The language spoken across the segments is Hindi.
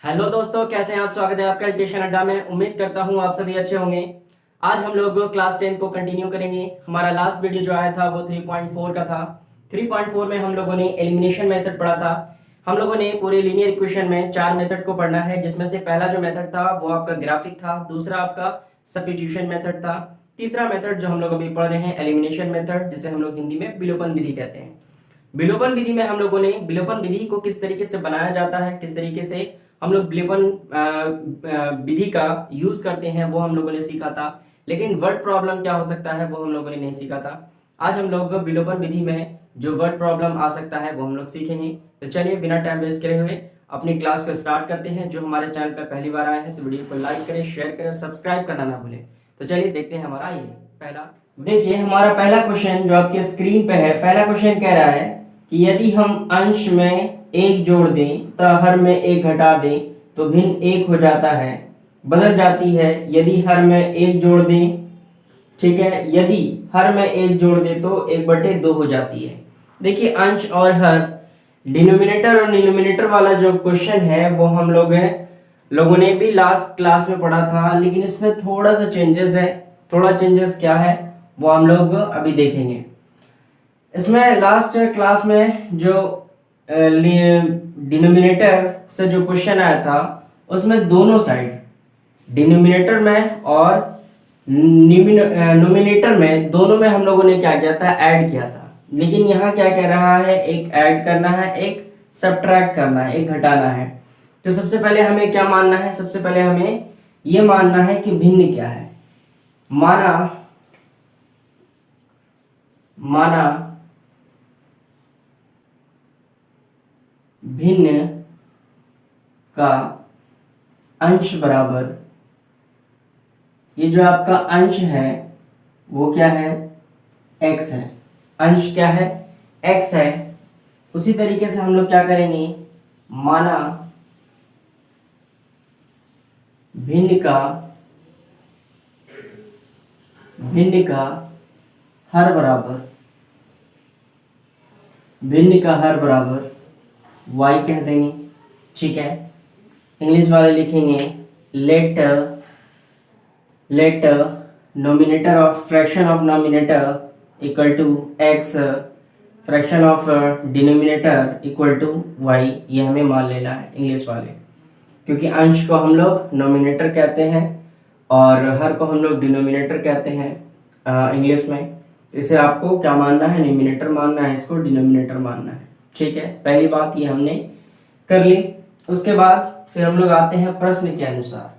हेलो दोस्तों, कैसे हैं आप। स्वागत है आपका एजुकेशन अड्डा में। उम्मीद करता हूं आप सभी अच्छे होंगे। आज हम लोग क्लास 10 को कंटिन्यू करेंगे। हमारा लास्ट वीडियो जो आया था वो 3.4 का था। 3.4 में हम लोगों ने एलिमिनेशन मेथड पढ़ा था। हम लोगों ने पूरे लीनियर इक्वेशन में 4 मेथड को पढ़ना है, जिसमें से पहला जो मेथड था वो आपका ग्राफिक था, दूसरा आपका सब्स्टिट्यूशन मेथड था, तीसरा मेथड जो हम लोग अभी पढ़ रहे हैं एलिमिनेशन मेथड, जिसे हम लोग हिंदी में विलोपन विधि कहते हैं। विलोपन विधि में हम लोगों ने विलोपन विधि को किस तरीके से बनाया जाता है, किस तरीके से हम लोग विलोपन विधि का यूज करते हैं, वो हम लोगों ने सीखा था। लेकिन वर्ड प्रॉब्लम क्या हो सकता है वो हम लोगों ने नहीं सीखा था। आज हम लोग विलोपन विधि में जो वर्ड प्रॉब्लम आ सकता है वो हम लोग सीखेंगे। तो चलिए बिना टाइम वेस्ट करे हुए अपनी क्लास को स्टार्ट करते हैं। जो हमारे चैनल पर पहली बार आए हैं तो वीडियो को लाइक करें, शेयर करें और सब्सक्राइब करना ना भूलें। तो चलिए देखते हैं हमारा ये पहला। देखिए हमारा पहला क्वेश्चन जो आपके स्क्रीन पे है, पहला क्वेश्चन कह रहा है कि यदि हम अंश में एक जोड़ दें तो हर में एक घटा दें तो भिन्न एक हो जाता है, बदल जाती है। यदि हर में एक जोड़ दें, ठीक है, यदि हर में एक जोड़ दें तो 1/2 हो जाती है। देखिए अंश और हर, डिनोमिनेटर और डिनोमिनेटर वाला जो क्वेश्चन है वो हम लोगों ने भी लास्ट क्लास में पढ़ा था, लेकिन इसमें थोड़ा सा चेंजेस है। थोड़ा चेंजेस क्या है वो हम लोग अभी देखेंगे। इसमें लास्ट क्लास में जो डिनोमिनेटर से जो क्वेश्चन आया था उसमें दोनों साइड, डिनोमिनेटर में और नोमिनेटर में, दोनों में हम लोगों ने क्या किया था, ऐड किया था। लेकिन यहाँ क्या कह रहा है, एक ऐड करना है, एक सब्ट्रैक्ट करना है, एक घटाना है। तो सबसे पहले हमें क्या मानना है, सबसे पहले हमें ये मानना है कि भिन्न क्या है। माना भिन्न का अंश बराबर, ये जो आपका अंश है वो क्या है, x है। अंश क्या है, x है। उसी तरीके से हम लोग क्या करेंगे, माना भिन्न का हर बराबर, भिन्न का हर बराबर y कह देंगे, ठीक है। इंग्लिश वाले लिखेंगे let numerator of fraction of numerator equal to x, fraction of denominator equal to y। ये हमें मान लेना है इंग्लिश वाले, क्योंकि अंश को हम लोग नोमिनेटर कहते हैं और हर को हम लोग डिनोमिनेटर कहते हैं इंग्लिश में। इसे आपको क्या मानना है, न्यूमिनेटर मानना है, इसको डिनोमिनेटर मानना है, ठीक है। पहली बात ये हमने कर ली। उसके बाद फिर हम लोग आते हैं प्रश्न के अनुसार।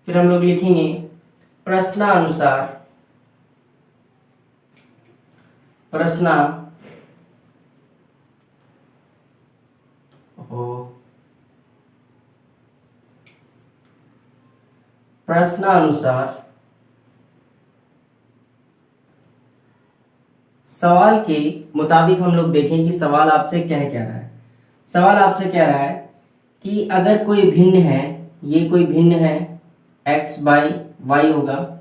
फिर हम लोग लिखेंगे प्रश्नानुसार, प्रश्नानुसार सवाल के मुताबिक हम लोग देखें कि सवाल आपसे क्या रहा है। सवाल आपसे कह रहा है कि अगर कोई भिन्न है, ये कोई भिन्न है, x बाई वाई होगा।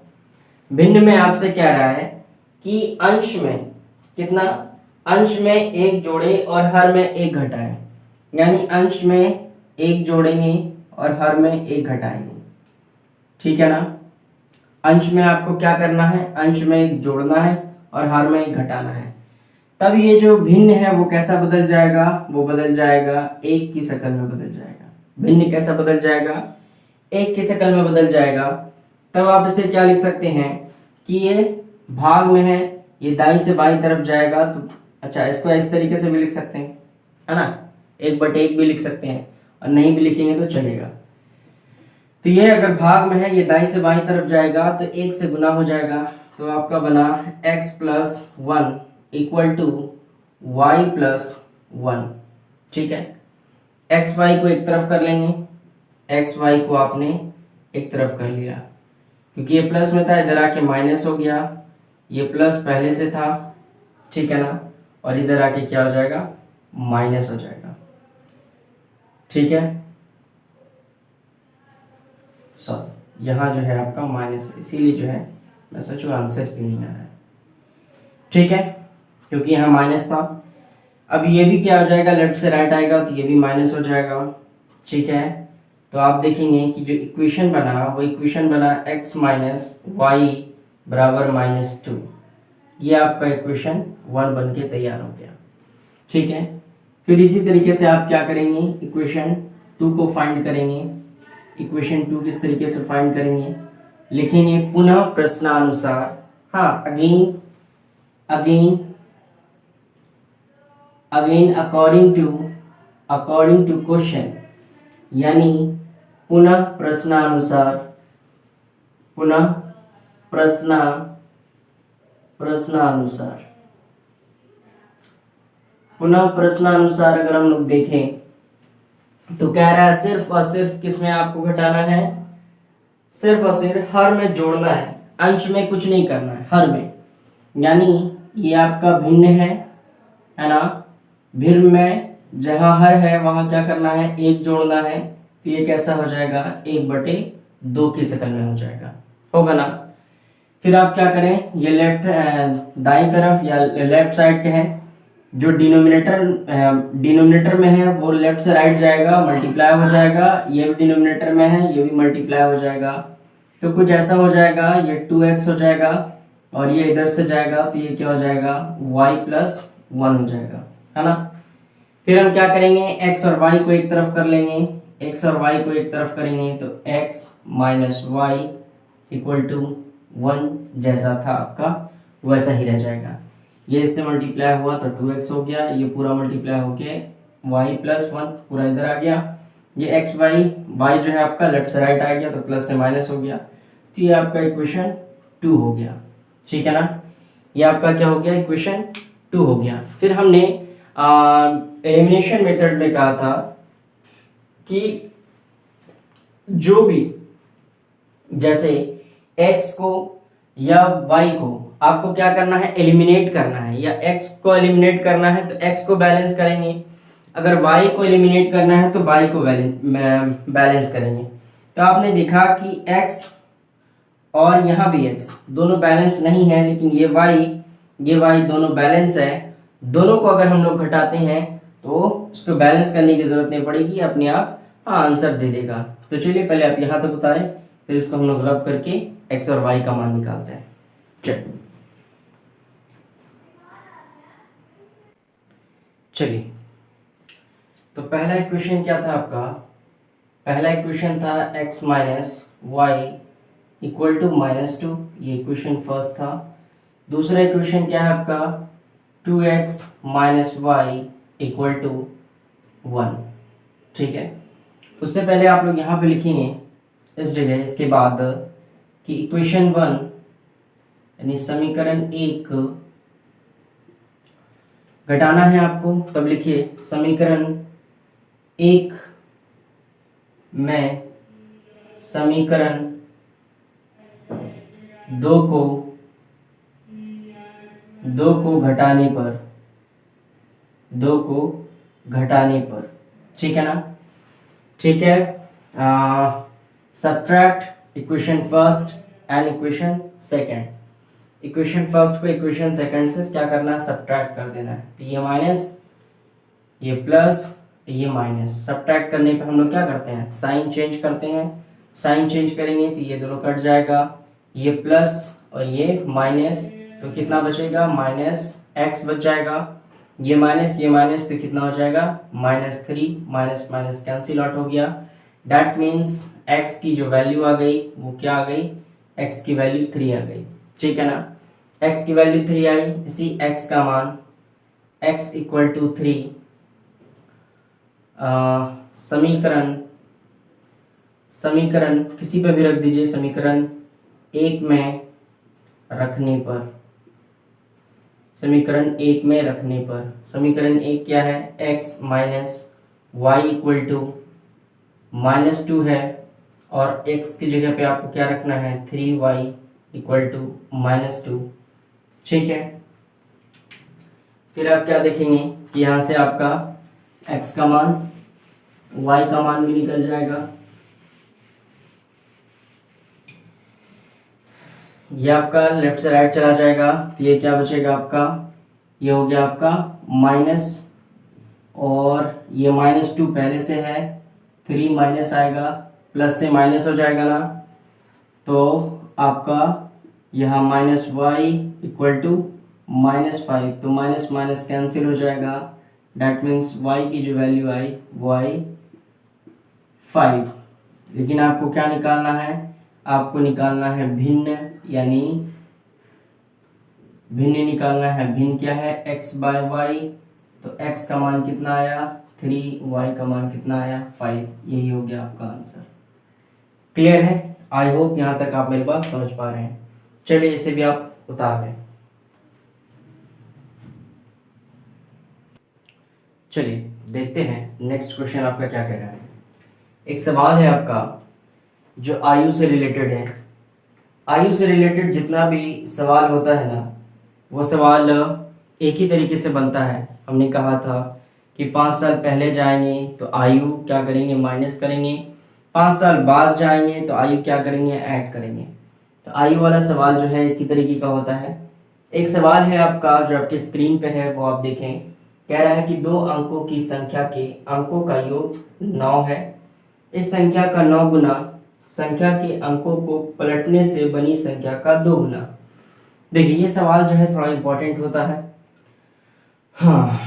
भिन्न में आपसे कह रहा है कि अंश में कितना, अंश में एक जोड़े और हर में एक घटाएं। यानी अंश में एक जोड़ेंगे और हर में एक घटाएंगे, ठीक है ना। अंश में आपको क्या करना है, अंश में एक जोड़ना है और हर में एक घटाना है। तब ये जो भिन्न है वो कैसा बदल जाएगा, वो बदल जाएगा एक की शक्ल में बदल जाएगा। भिन्न कैसा बदल जाएगा, एक की शक्ल में बदल जाएगा। तब आप इसे क्या लिख सकते हैं कि ये भाग में है, ये दाईं से बाईं तरफ जाएगा। तो अच्छा, इसको इस तरीके से भी लिख सकते हैं, है ना, 1/1 भी लिख सकते हैं, और नहीं भी लिखेंगे तो चलेगा। तो ये अगर भाग में है, ये दाईं से बाईं तरफ जाएगा तो 1 से गुना हो जाएगा। तो आपका बना x + 1 इक्वल टू y + 1, ठीक है। एक्स वाई को एक तरफ कर लेंगे, एक्स वाई को आपने एक तरफ कर लिया, क्योंकि ये प्लस में था, इधर आके माइनस हो गया। ये प्लस पहले से था, ठीक है ना, और इधर आके क्या हो जाएगा, माइनस हो जाएगा, ठीक है। सॉरी, यहाँ जो है आपका माइनस है, इसीलिए जो है मैं सोचूं आंसर क्यों नहीं आ रहा है, ठीक है, क्योंकि यहाँ माइनस था। अब ये भी क्या हो जाएगा, लेफ्ट से राइट आएगा तो ये भी माइनस हो जाएगा, ठीक है। तो आप देखेंगे कि जो इक्वेशन बना वो इक्वेशन बना x माइनस वाई बराबर -2। ये आपका इक्वेशन 1 बन के तैयार हो गया। ठीक है, फिर इसी तरीके से आप क्या करेंगे, इक्वेशन 2 को फाइंड करेंगे। इक्वेशन 2 किस तरीके से फाइंड करेंगे, लिखेंगे पुनः प्रश्नानुसार, हाँ again again again according to question, यानी पुनः प्रश्नानुसार, पुनः प्रश्नानुसार, पुनः प्रश्नानुसार अगर हम लोग देखें तो कह रहा है सिर्फ और सिर्फ किसमें आपको घटाना है, सिर्फ और सिर्फ हर में जोड़ना है, अंश में कुछ नहीं करना है, हर में। यानी ये आपका भिन्न है ना, भिन्न में जहां हर है वहां क्या करना है, एक जोड़ना है। तो ये कैसा हो जाएगा, 1/2 की शक्ल में हो जाएगा, होगा ना। फिर आप क्या करें, ये लेफ्ट दाईं तरफ या लेफ्ट साइड के हैं, जो डिनोमिनेटर में है वो लेफ्ट से राइट जाएगा, मल्टीप्लाई हो जाएगा। ये भी डिनोमिनेटर में है, ये भी मल्टीप्लाई हो जाएगा। तो कुछ ऐसा हो जाएगा, ये 2x हो जाएगा और ये इधर से जाएगा तो ये क्या हो जाएगा, y + 1 हो जाएगा, है ना। फिर हम क्या करेंगे, x और y को एक तरफ कर लेंगे, x और y को एक तरफ करेंगे तो x minus y equal to 1 जैसा था आपका वैसा ही रह जाएगा। ये इससे मल्टीप्लाई हुआ तो 2x हो गया, ये पूरा मल्टीप्लाई होके y + 1 पूरा इधर आ गया। ये x y जो है आपका लेफ्ट से राइट आ गया तो प्लस से माइनस हो गया। तो ये आपका इक्वेशन 2 हो गया, ठीक है ना। ये आपका क्या हो गया, इक्वेशन 2 हो गया। फिर हमने एलिमिनेशन मेथड में कहा था कि जो भी जैसे x को या y को आपको क्या करना है, एलिमिनेट करना है, या x को एलिमिनेट करना है तो x को बैलेंस करेंगे, अगर y को एलिमिनेट करना है तो y को बैलेंस करेंगे। तो आपने देखा कि x और यहाँ भी x दोनों बैलेंस नहीं है, लेकिन ये y दोनों बैलेंस है। दोनों को अगर हम लोग घटाते हैं तो उसको बैलेंस करने की जरूरत नहीं पड़ेगी, अपने आप आंसर दे देगा। तो चलिए पहले आप यहाँ तक उतारें, फिर इसको हम लोग रब करके x और y का मान निकालते हैं। चलिए, तो पहला इक्वेशन क्या था आपका, पहला इक्वेशन था x minus y equal to -2, ये इक्वेशन फर्स्ट था। दूसरा इक्वेशन क्या है आपका, 2x minus y equal to 1, ठीक है। उससे पहले आप लोग यहाँ पे लिखेंगे इस जगह, इसके बाद कि इक्वेशन 1 यानी समीकरण 1 घटाना है आपको, तब लिखिए समीकरण 1 में समीकरण 2 को घटाने पर, ठीक है ना, ठीक है। Subtract equation first and equation second, equation first को इक्वेशन सेकंड से क्या करना है, सब्ट्रैक्ट कर देना है। तो ये माइनस, ये प्लस, ये माइनस, सब्ट्रैक्ट करने पे हम लोग क्या करते हैं, साइन चेंज करते हैं। साइन चेंज करेंगे तो ये दोनों कट जाएगा, ये प्लस और ये माइनस, तो कितना बचेगा, -x बच जाएगा। ये माइनस तो कितना हो जाएगा, -3, माइनस माइनस कैंसिल आउट हो गया। डैट मीन्स x की जो वैल्यू आ गई वो क्या आ गई, x की वैल्यू 3 आ गई, ठीक है ना। x की वैल्यू 3 आई, इसी x का मान x इक्वल टू 3 समीकरण किसी पे भी रख दीजिए, समीकरण 1 में रखने पर, समीकरण 1 में रखने पर, समीकरण 1 क्या है, x minus y equal to -2 है और x की जगह पे आपको क्या रखना है, 3y इक्वल टू -2, ठीक है। फिर आप क्या देखेंगे कि यहाँ से आपका x का मान, y का मान भी निकल जाएगा। ये आपका लेफ्ट से राइट चला जाएगा तो ये क्या बचेगा आपका, ये हो गया आपका माइनस, और ये -2 पहले से है 3 माइनस आएगा, प्लस से माइनस हो जाएगा ना, तो आपका यहाँ माइनस वाई इक्वल टू -5, तो माइनस माइनस कैंसिल हो जाएगा। डैट मीन्स y की जो वैल्यू आई वो आई 5। लेकिन आपको क्या निकालना है, आपको निकालना है भिन्न, यानी भिन्न निकालना है। भिन्न क्या है, x बाय वाई, तो x का मान कितना आया 3, y का मान कितना आया 5। यही हो गया आपका आंसर। क्लियर है? आई होप यहाँ तक आप मेरी बात समझ पा रहे हैं। चलिए इसे भी आप उतार लें। चलिए देखते हैं नेक्स्ट क्वेश्चन आपका क्या कह रहा है। एक सवाल है आपका जो आयु से रिलेटेड है। आयु से रिलेटेड जितना भी सवाल होता है ना, वो सवाल एक ही तरीके से बनता है। हमने कहा था कि 5 साल पहले जाएंगे तो आयु क्या करेंगे, माइनस करेंगे। 5 साल बाद जाएंगे तो आयु क्या करेंगे, ऐड करेंगे। तो आयु वाला सवाल जो है एक ही तरीके का होता है। एक सवाल है आपका जो आपके स्क्रीन पे है, वो आप देखें। कह रहा है कि 2 अंकों की संख्या के अंकों का योग 9 है। इस संख्या का 9 गुना संख्या के अंकों को पलटने से बनी संख्या का 2 गुना। देखिए ये सवाल जो है थोड़ा इंपॉर्टेंट होता है। हाँ,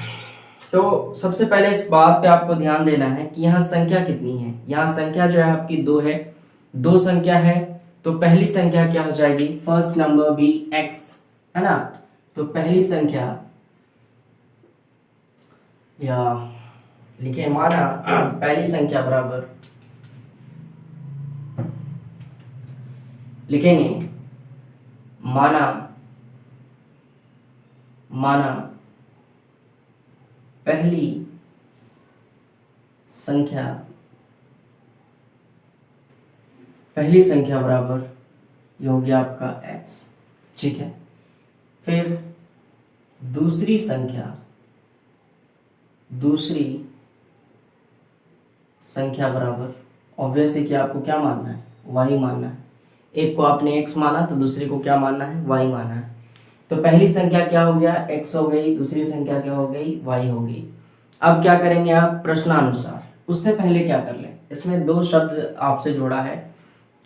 तो सबसे पहले इस बात पे आपको ध्यान देना है कि यहाँ संख्या कितनी है। यहाँ संख्या जो है आपकी 2 है, 2 संख्या है, तो पहली संख्या क्या हो जाएगी, फर्स्ट नंबर भी x है ना। तो पहली संख्या, या लिखे माना पहली संख्या बराबर लिखेंगे माना पहली संख्या बराबर ये हो गया आपका x, ठीक है। फिर दूसरी संख्या बराबर, ऑब्वियस है कि आपको क्या मानना है, y मानना है। एक को आपने x माना तो दूसरे को क्या मानना है, y मानना है। तो पहली संख्या क्या हो गया, x हो गई, दूसरी संख्या क्या हो गई, y हो गई। अब क्या करेंगे आप, प्रश्नानुसार। उससे पहले क्या कर लें, इसमें 2 शब्द आपसे जोड़ा है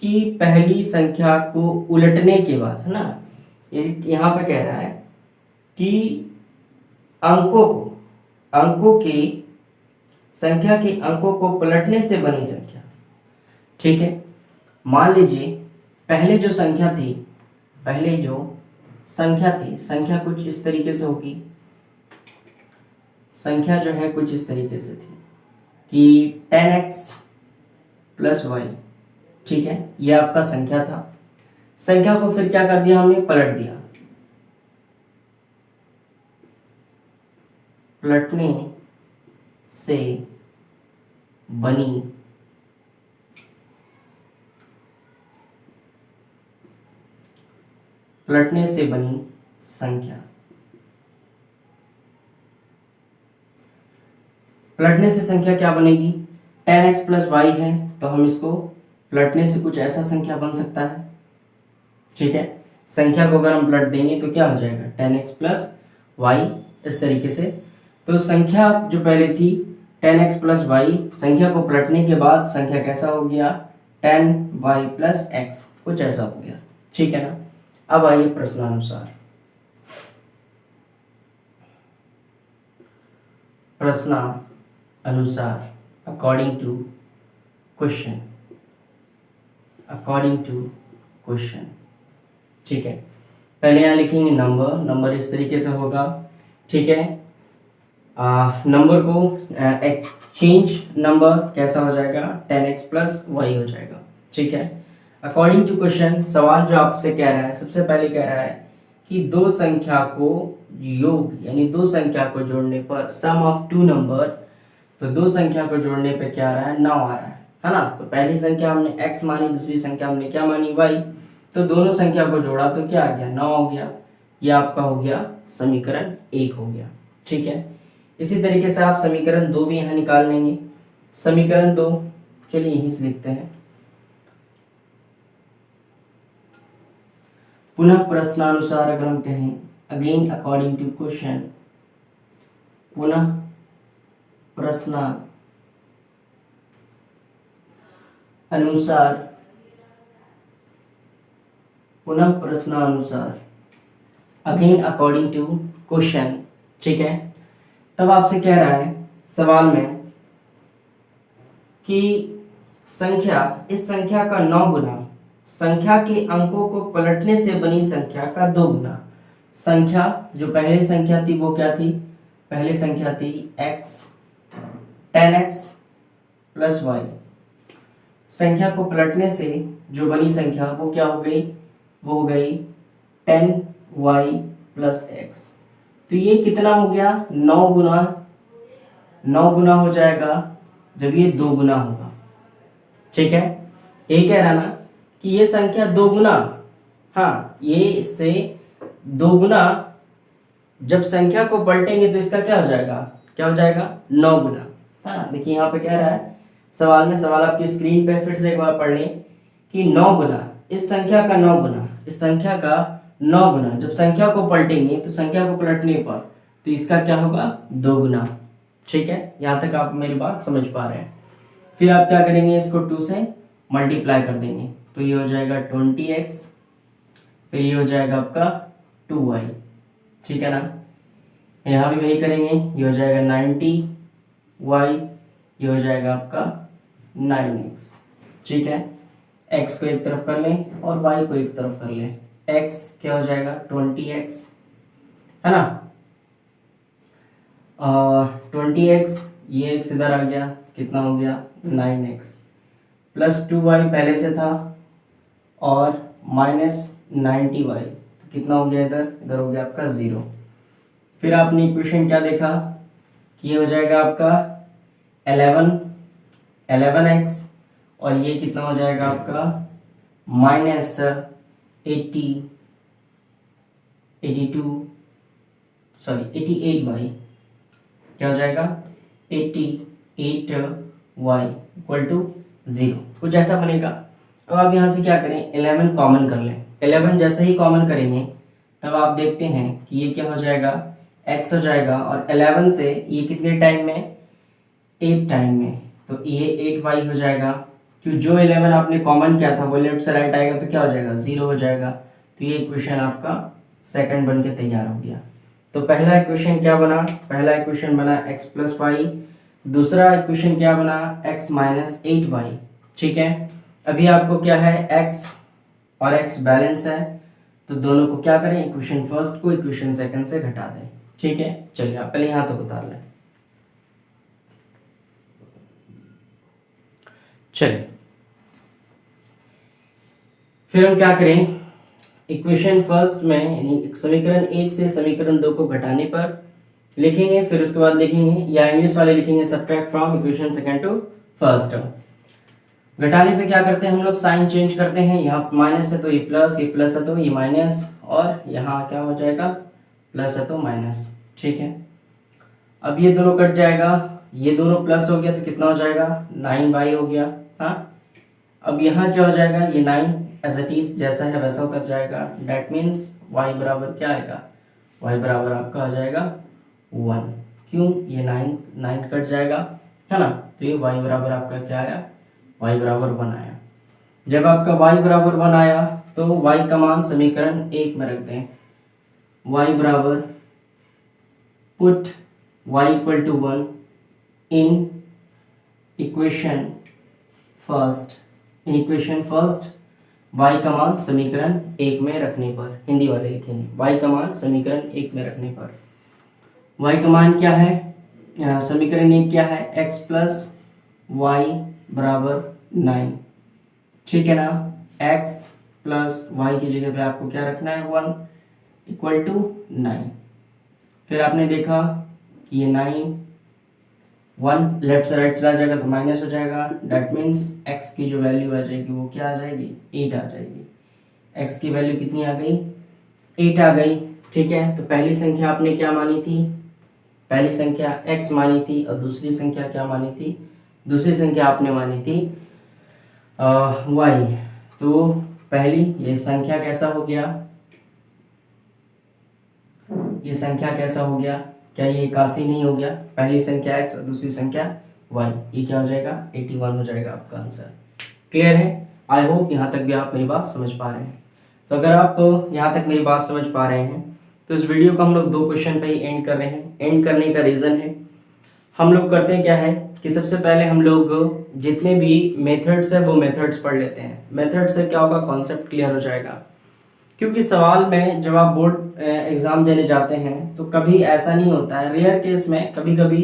कि पहली संख्या को उलटने के बाद, है ना। यहाँ पे कह रहा है कि अंकों की संख्या के अंकों को पलटने से बनी संख्या, ठीक है। मान लीजिए पहले जो संख्या थी, संख्या कुछ इस तरीके से होगी। संख्या जो है कुछ इस तरीके से थी कि 10x प्लस वाई, ठीक है। यह आपका संख्या था। संख्या को फिर क्या कर दिया हमने, पलट दिया। पलटने से बनी संख्या, पलटने से संख्या क्या बनेगी, 10x प्लस वाई है, तो हम इसको पलटने से कुछ ऐसा संख्या बन सकता है, ठीक है। संख्या को अगर हम पलट देंगे तो क्या हो जाएगा, 10x प्लस वाई, इस तरीके से। तो संख्या जो पहले थी 10x प्लस वाई, संख्या को पलटने के बाद संख्या कैसा हो गया, 10y प्लस x, कुछ ऐसा हो गया, ठीक है ना। अब आइए प्रश्नानुसार। अकॉर्डिंग टू क्वेश्चन, ठीक है। पहले यहाँ लिखेंगे नंबर इस तरीके से होगा, ठीक है। नंबर को एक्सचेंज नंबर कैसा हो जाएगा, 10x प्लस वाई हो जाएगा, ठीक है। अकॉर्डिंग टू क्वेश्चन, सवाल जो आपसे कह रहा है, सबसे पहले कह रहा है कि 2 संख्या को योग, यानी 2 संख्या को जोड़ने पर सम ऑफ 2 नंबर, तो 2 संख्या को जोड़ने पे क्या आ रहा है, 9 आ रहा है ना। तो पहली संख्या हमने x मानी, दूसरी संख्या हमने क्या मानी, y। तो दोनों संख्या को जोड़ा तो क्या आ गया, 9 हो गया। ये आपका हो गया समीकरण 1 हो गया, ठीक है। इसी तरीके से आप समीकरण 2 भी यहाँ निकाल लेंगे। समीकरण 2 चलिए यहीं से लिखते हैं। पुनः प्रश्नानुसार अगर हम कहें, अगेन अकॉर्डिंग टू क्वेश्चन, पुनः अनुसार, पुनः प्रश्नानुसार, अगेन अकॉर्डिंग टू क्वेश्चन। ठीक है, तब आपसे कह रहा है सवाल में कि संख्या, इस संख्या का 9 गुना, संख्या के अंकों को पलटने से बनी संख्या का 2 गुना। संख्या जो पहली संख्या थी वो क्या थी, पहली संख्या थी x, 10x प्लस वाई। संख्या को पलटने से जो बनी संख्या वो क्या हो गई, वो हो गई 10y प्लस x। तो ये कितना हो गया, 9 गुना, 9 गुना हो जाएगा जब ये 2 गुना होगा। ठीक है, यही कह रहा ना कि ये संख्या 2 गुना, हाँ ये इससे 2 गुना, जब संख्या को पलटेंगे तो इसका क्या हो जाएगा, क्या हो जाएगा 9 गुना। हाँ देखिए यहाँ पे कह रहा है सवाल में, सवाल आपकी स्क्रीन पे फिर से एक बार पढ़ लें कि 9 गुना, इस संख्या का 9 गुना, इस संख्या का 9 गुना, जब संख्या को पलटेंगे तो संख्या को पलटने पर तो इसका क्या होगा 2 गुना। ठीक है, यहाँ तक आप मेरी बात समझ पा रहे हैं। फिर आप क्या करेंगे, इसको 2 से मल्टीप्लाई कर देंगे तो ये हो जाएगा 20x, फिर ये हो जाएगा आपका 2y। ठीक है ना, यहाँ भी वही करेंगे, ये हो जाएगा 90y, ये हो जाएगा आपका 9x। ठीक है, x को एक तरफ कर लें और y को एक तरफ कर लें, x क्या हो जाएगा 20x, है ना, और 20x, ये x इधर आ गया, कितना हो गया 9x, प्लस 2y पहले से था और माइनस 90y, तो कितना हो गया इधर, इधर हो गया आपका 0। फिर आपने इक्वेशन क्या देखा कि ये हो जाएगा आपका 11x, और ये कितना हो जाएगा आपका माइनस 88y, क्या हो जाएगा 88y इक्वल टू 0, कुछ ऐसा बनेगा। अब आप यहाँ से क्या करें, 11 कॉमन कर लें। 11 जैसे ही कॉमन करेंगे तब आप देखते हैं कि ये क्या हो जाएगा, x हो जाएगा, और 11 से ये कितने टाइम में, 8 टाइम में, तो ये 8y हो जाएगा। क्यों, जो 11 आपने कॉमन किया था वो लेफ्ट से राइट आएगा तो क्या हो जाएगा 0 हो जाएगा। तो ये इक्वेशन आपका सेकंड बन के तैयार हो गया। तो पहला इक्वेशन क्या बना, पहला इक्वेशन बना x प्लस वाई, दूसरा इक्वेशन क्या बना x माइनस 8y। ठीक है, अभी आपको क्या है x और x बैलेंस है, तो दोनों को क्या करें, इक्वेशन फर्स्ट को इक्वेशन सेकंड से घटा दें। ठीक है, चलिए आप पहले यहां तक उतार लें। चलिए फिर हम क्या करें, इक्वेशन फर्स्ट में यानी समीकरण 1 से समीकरण 2 को घटाने पर लिखेंगे, फिर उसके बाद लिखेंगे या इंग्लिश वाले लिखेंगे subtract from equation second to first. घटाने पे क्या करते हैं हम लोग, साइन चेंज करते हैं, यहाँ माइनस है तो ये प्लस है तो ये माइनस, और यहाँ क्या हो जाएगा प्लस है तो माइनस। ठीक है, अब ये दोनों कट जाएगा, ये दोनों प्लस हो गया तो कितना हो जाएगा 9y हो गया। हाँ, अब यहाँ क्या हो जाएगा, ये 9 एज इट इज जैसा है वैसा उतर जाएगा। डेट मीन्स y बराबर क्या आएगा, y बराबर आपका आ जाएगा 1। क्यों, ये 9 कट जाएगा, है ना, तो ये y बराबर आपका क्या आया, y बराबर 1 आया। जब आपका y बराबर 1 आया तो y का मान समीकरण 1 में रख दें, y बराबर put y equal to 1 in equation first, y का मान समीकरण 1 में रखने पर, हिंदी वाले लिखेंगे y का मान समीकरण 1 में रखने पर, y का मान क्या है, समीकरण 1 क्या है, x प्लस वाई बराबर 9। ठीक है ना, x प्लस वाई की जगह पे आपको क्या रखना है 1 इक्वल टू 9। फिर आपने देखा कि ये 9 1 लेफ्ट से राइट चला जाएगा तो माइनस हो जाएगा। डेट मीन्स x की जो वैल्यू आ जाएगी वो क्या आ जाएगी 8 आ जाएगी। x की वैल्यू कितनी आ गई 8 आ गई। ठीक है, तो पहली संख्या आपने क्या मानी थी, पहली संख्या x मानी थी, और दूसरी संख्या क्या मानी थी, दूसरी संख्या आपने मानी थी y। तो पहली ये संख्या कैसा हो गया, ये संख्या कैसा हो गया, क्या ये 81 नहीं हो गया, पहली संख्या x और दूसरी संख्या y, ये क्या हो जाएगा 81 हो जाएगा आपका आंसर। क्लियर है? आई होप यहाँ तक भी आप मेरी बात समझ पा रहे हैं। तो अगर आप यहाँ तक मेरी बात समझ पा रहे हैं तो इस वीडियो को हम लोग 2 क्वेश्चन पे ही एंड कर रहे हैं। एंड करने का रीज़न है, हम लोग करते हैं क्या है कि सबसे पहले हम लोग जितने भी मेथड्स है वो मेथड्स पढ़ लेते हैं। मेथड से क्या होगा, कॉन्सेप्ट क्लियर हो जाएगा। क्योंकि सवाल में जब आप बोर्ड एग्जाम देने जाते हैं तो कभी ऐसा नहीं होता है, रेयर केस में कभी कभी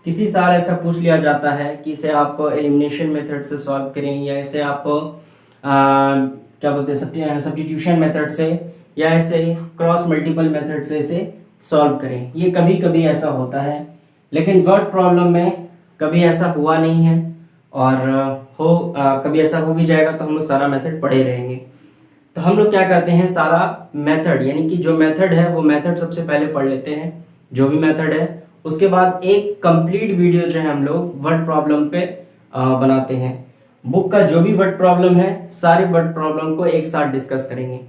किसी साल ऐसा पूछ लिया जाता है कि इसे आप एलिमिनेशन मेथड से सॉल्व करें, या इसे आप क्या बोलते हैं सब्स्टिट्यूशन मेथड से, या इसे क्रॉस मल्टीपल मेथड से इसे सॉल्व करें। ये कभी कभी ऐसा होता है, लेकिन वर्ड प्रॉब्लम में कभी ऐसा हुआ नहीं है, और कभी ऐसा हो भी जाएगा तो हम लोग सारा मेथड पढ़े रहेंगे। तो हम लोग क्या करते हैं, सारा मेथड यानी कि जो मेथड है वो मेथड सबसे पहले पढ़ लेते हैं, जो भी मेथड है। उसके बाद एक कंप्लीट वीडियो जो है हम लोग वर्ड प्रॉब्लम पे बनाते हैं। बुक का जो भी वर्ड प्रॉब्लम है सारे वर्ड प्रॉब्लम को एक साथ डिस्कस करेंगे,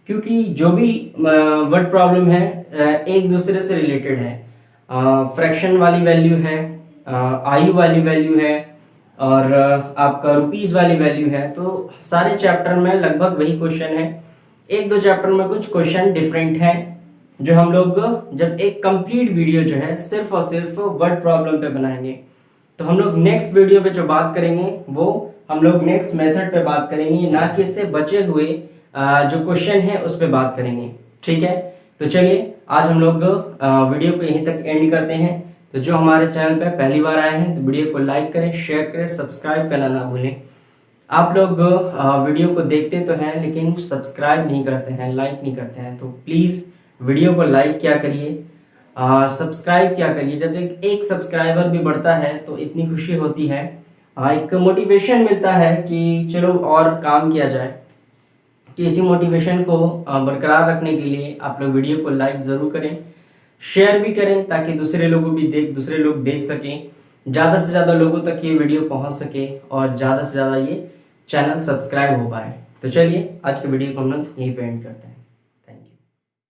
क्योंकि जो भी वर्ड प्रॉब्लम है एक दूसरे से रिलेटेड है। फ्रैक्शन वाली वैल्यू है, आयु वाली वैल्यू है, और आपका रुपीस वाली वैल्यू है। तो सारे चैप्टर में लगभग वही क्वेश्चन है। 1-2 चैप्टर में कुछ क्वेश्चन डिफरेंट है, जो हम लोग जब एक कंप्लीट वीडियो जो है सिर्फ और सिर्फ वर्ड प्रॉब्लम पे बनाएंगे। तो हम लोग नेक्स्ट वीडियो पे जो बात करेंगे वो हम लोग नेक्स्ट मेथड पे बात करेंगे, ना कि इससे बचे हुए जो क्वेश्चन है उस पे बात करेंगे। ठीक है, तो चलिए आज हम लोग वीडियो को यहीं तक एंड करते हैं। तो जो हमारे चैनल पे पहली बार आए हैं तो वीडियो को लाइक करें, शेयर करें, सब्सक्राइब करना ना भूलें। आप लोग वीडियो को देखते तो हैं लेकिन सब्सक्राइब नहीं करते हैं, लाइक नहीं करते हैं, तो प्लीज़ वीडियो को लाइक क्या करिए, सब्सक्राइब क्या करिए। जब एक सब्सक्राइबर भी बढ़ता है तो इतनी खुशी होती है, एक मोटिवेशन मिलता है कि चलो और काम किया जाए। तो इसी मोटिवेशन को बरकरार रखने के लिए आप लोग वीडियो को लाइक ज़रूर करें, शेयर भी करें, ताकि दूसरे लोग देख सकें, ज़्यादा से ज़्यादा लोगों तक ये वीडियो पहुंच सके और ज़्यादा से ज़्यादा ये चैनल सब्सक्राइब हो पाए। तो चलिए आज के वीडियो को हम लोग यहीं पे एंड करते हैं।